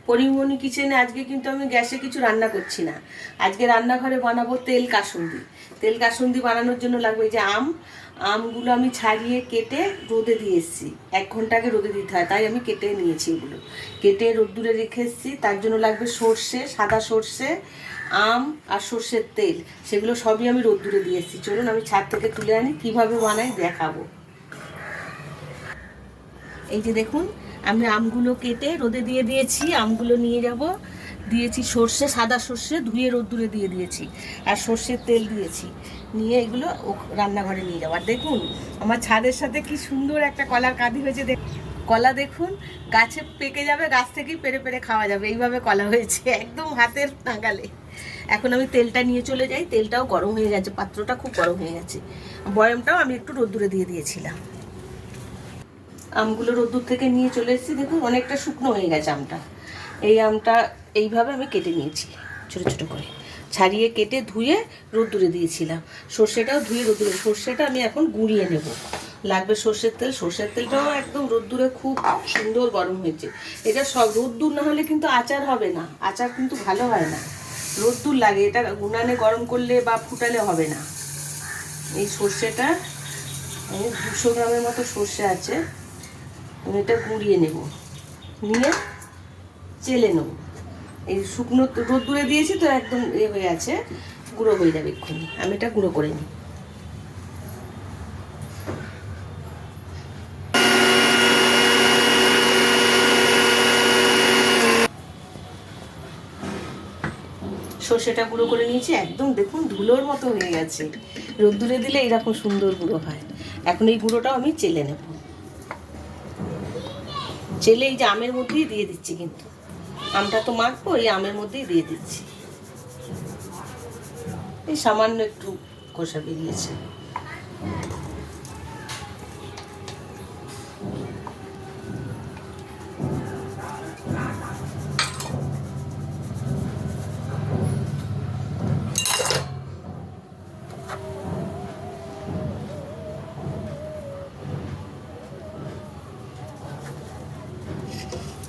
পরিমণি কিচেনে আজকে কিন্তু আমি গ্যাসে কিছু রান্না করছি না। আজকে রান্নাঘরে বানাবো তেল কাসুন্দি। তেল কাসুন্দি বানানোর জন্য লাগবে এই যে আমগুলো আমি ছাড়িয়ে কেটে রোদে দিয়ে এসেছি। 1 ঘন্টা আগে রোদে দিতে হয়, তাই আমি কেটে নিয়েছি। এগুলো কেটে রোদ্দুরে রেখে এসেছি। তার জন্য লাগবে সর্ষে, সাদা সর্ষে, আম আর সর্ষের তেল। সেগুলো সবই আমি রোদ্দুরে দিয়ে এসেছি। চলুন আমি ছাদ থেকে তুলে আনি, কীভাবে বানাই দেখাবো। এই যে দেখুন, আমি আমগুলো কেটে রোদে দিয়ে দিয়েছি। আমগুলো নিয়ে যাব। দিয়েছি সর্ষে, সাদা সর্ষে ধুয়ে রোদ্দুরে দিয়ে দিয়েছি, আর সর্ষের তেল দিয়েছি। নিয়ে এগুলো রান্নাঘরে নিয়ে যাবো। আর দেখুন আমার ছাদের সাথে কি সুন্দর একটা কলার কাঁদি হয়েছে। কলা দেখুন, গাছে পেকে যাবে, গাছ থেকেই পেরে পেরে খাওয়া যাবে, এইভাবে কলা হয়েছে একদম হাতের নাগালে। এখন আমি তেলটা নিয়ে চলে যাই। তেলটাও গরম হয়ে গেছে, পাত্রটা খুব গরম হয়ে গেছে। বয়ামটাও আমি একটু রোদ্দুরে দিয়ে দিয়েছিলাম। আমগুলো রোদ্দুর থেকে নিয়ে চলে এসেছি। দেখুন অনেকটা শুকনো হয়ে গেছে আমটা। এই আমটা এইভাবে আমি কেটে নিয়েছি ছোটো ছোটো করে, ছাড়িয়ে কেটে ধুয়ে রোদ্দুরে দিয়েছিলাম। সর্ষেটাও ধুয়ে রোদ্দুরে, সর্ষেটা আমি এখন গুঁড়িয়ে নেব। লাগবে সর্ষের তেল। সর্ষের তেলটাও একদম রোদ্দুরে খুব সুন্দর গরম হয়েছে। এটা সব রোদ্দুর না হলে কিন্তু আচার হবে না, আচার কিন্তু ভালো হয় না, রোদ্দুর লাগে। এটা উনানে গরম করলে বা ফুটালে হবে না। এই সর্ষেটা 200 গ্রামের মতো সর্ষে আছে, আমি এটা গুঁড়িয়ে নেব, নিয়ে চেলে নেব। এই শুকনো রোদ্দুরে দিয়েছি তো একদম হয়ে আছে, গুঁড়ো হয়ে যাবে এক্ষুনি। আমি এটা গুঁড়ো করে নিই। সর্ষেটা গুঁড়ো করে নিয়েছি, একদম দেখুন ধুলোর মতো হয়ে গেছে। রোদ্দুরে দিলে এইরকম সুন্দর গুঁড়ো হয়। এখন এই গুঁড়োটাও আমি চেলে নেব। চেলে এই যে আমের মধ্যেই দিয়ে দিচ্ছি, কিন্তু আমটা তো মাখবো, এই আমের মধ্যেই দিয়ে দিচ্ছি। এই সামান্য একটু খোসা বেরিয়েছে।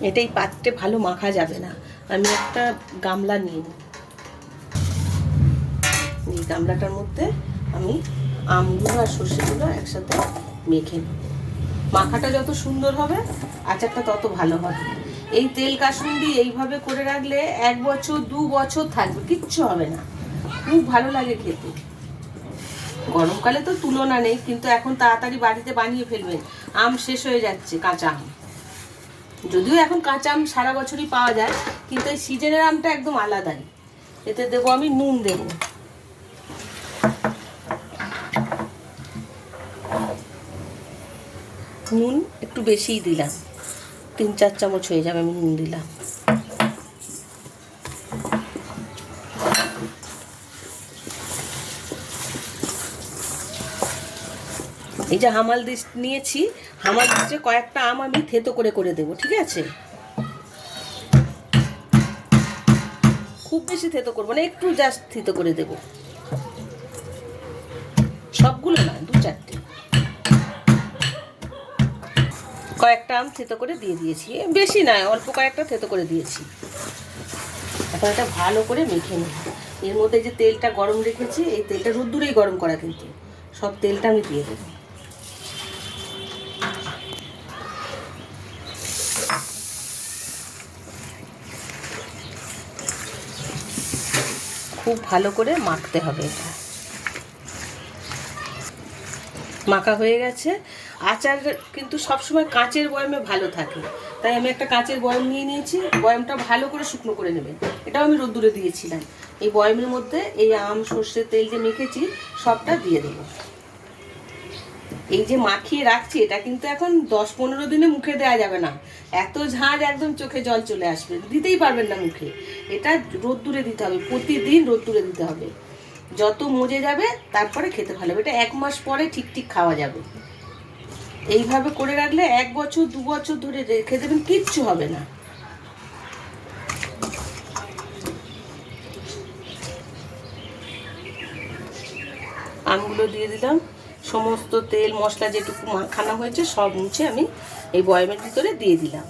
এটাই পাত্রে ভালো মাখা যাবে না। আমি একটা গামলা নিয়ে নিই। এই গামলাটার মধ্যে আমি আমগুলো আর সর্ষেগুলো একসাথে মেখে নিই। মাখাটা যত সুন্দর হবে আচারটা তত ভালো হবে। এই তেল কাসুন্দি এইভাবে করে রাখলে 1 বছর 2 বছর থাকবে, কিচ্ছু হবে না। খুব ভালো লাগে খেতে। গরমকালে তো তুলনা নেই, কিন্তু এখন তাড়াতাড়ি বাড়িতে বানিয়ে ফেলবেন। আম শেষ হয়ে যাচ্ছে, কাঁচা আম। যদিও এখন কাঁচা আম সারা বছরই পাওয়া যায়, কিন্তু এই সিজনের আমটা একদম আলাদাই। এতে দেবো আমি নুন, দেবো নুন একটু বেশিই দিলাম, 3-4 চামচ হয়ে যাবে। আমি নুন দিলাম। এই যে হামালদিস নিয়েছি, হামালদিসে কয়েকটা আম আমি থেতো করে করে দেবো, ঠিক আছে? খুব বেশি থেতো করবো না, একটু জাস্ট থেতো করে দেবো। সবগুলো না, 2-4টে। কয়েকটা আম থেতো করে দিয়ে দিয়েছি, বেশি নয়, অল্প কয়েকটা থেতো করে দিয়েছি। এখন এটা ভালো করে মেখে নেব। এর মধ্যে যে তেলটা গরম রেখেছি, এই তেলটা রোদ্দুরেই গরম করা, কিন্তু সব তেলটা আমি দিয়ে দেবো। খুব ভালো করে মাখতে হবে। এটা মাখা হয়ে গেছে। আচার কিন্তু সবসময় কাঁচের বয়ামে ভালো থাকে, তাই আমি একটা কাঁচের বয়াম নিয়ে নিয়েছি। বয়ামটা ভালো করে শুকনো করে নেবেন। এটাও আমি রোদ্দুরে দিয়েছিলাম। এই বয়ামের মধ্যে এই আম সর্ষের তেল যে মেখেছি সবটা দিয়ে দেবো। এই যে মাখিয়ে রাখছি, এটা কিন্তু এখন 10-15 দিনে মুখে দেওয়া যাবে না। এত ঝাঁজ, একদম চোখে জল চলে আসবে, দিতেই পারবেন না মুখে। এটা রোদ্দুরে দিতে হবে, প্রতিদিন রোদ্দুরে দিতে হবে। যত মজে যাবে তারপরে খেতে ভালো হবে। এটা 1 মাস পরে ঠিক ঠিক খাওয়া যাবে। এইভাবে করে রাখলে 1 বছর 2 বছর ধরে রেখে দেবেন, কিচ্ছু হবে না। আমগুলো দিয়ে দিলাম। সমস্ত তেল মশলা যেটুকু মাখানো হয়েছে সব মুছে আমি এই বয়ামের ভিতরে দিয়ে দিলাম।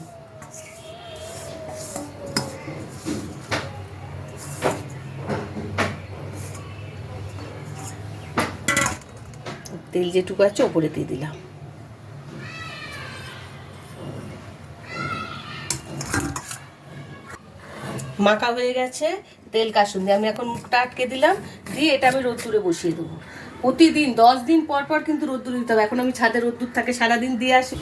তেল যেটুকু আছে ওপরে দিয়ে দিলাম। মাখা হয়ে গেছে, তেল কাসুন্দি আমি এখন মুখটা আটকে দিলাম, দিয়ে এটা আমি রোদ্দুরে বসিয়ে দেবো। প্রতিদিন 10 দিন পর পর কিন্তু রোদ্দুরে দিতে হবে। এখন আমি ছাদে রোদ্দুর থাকে সারাদিন দিয়ে আসি।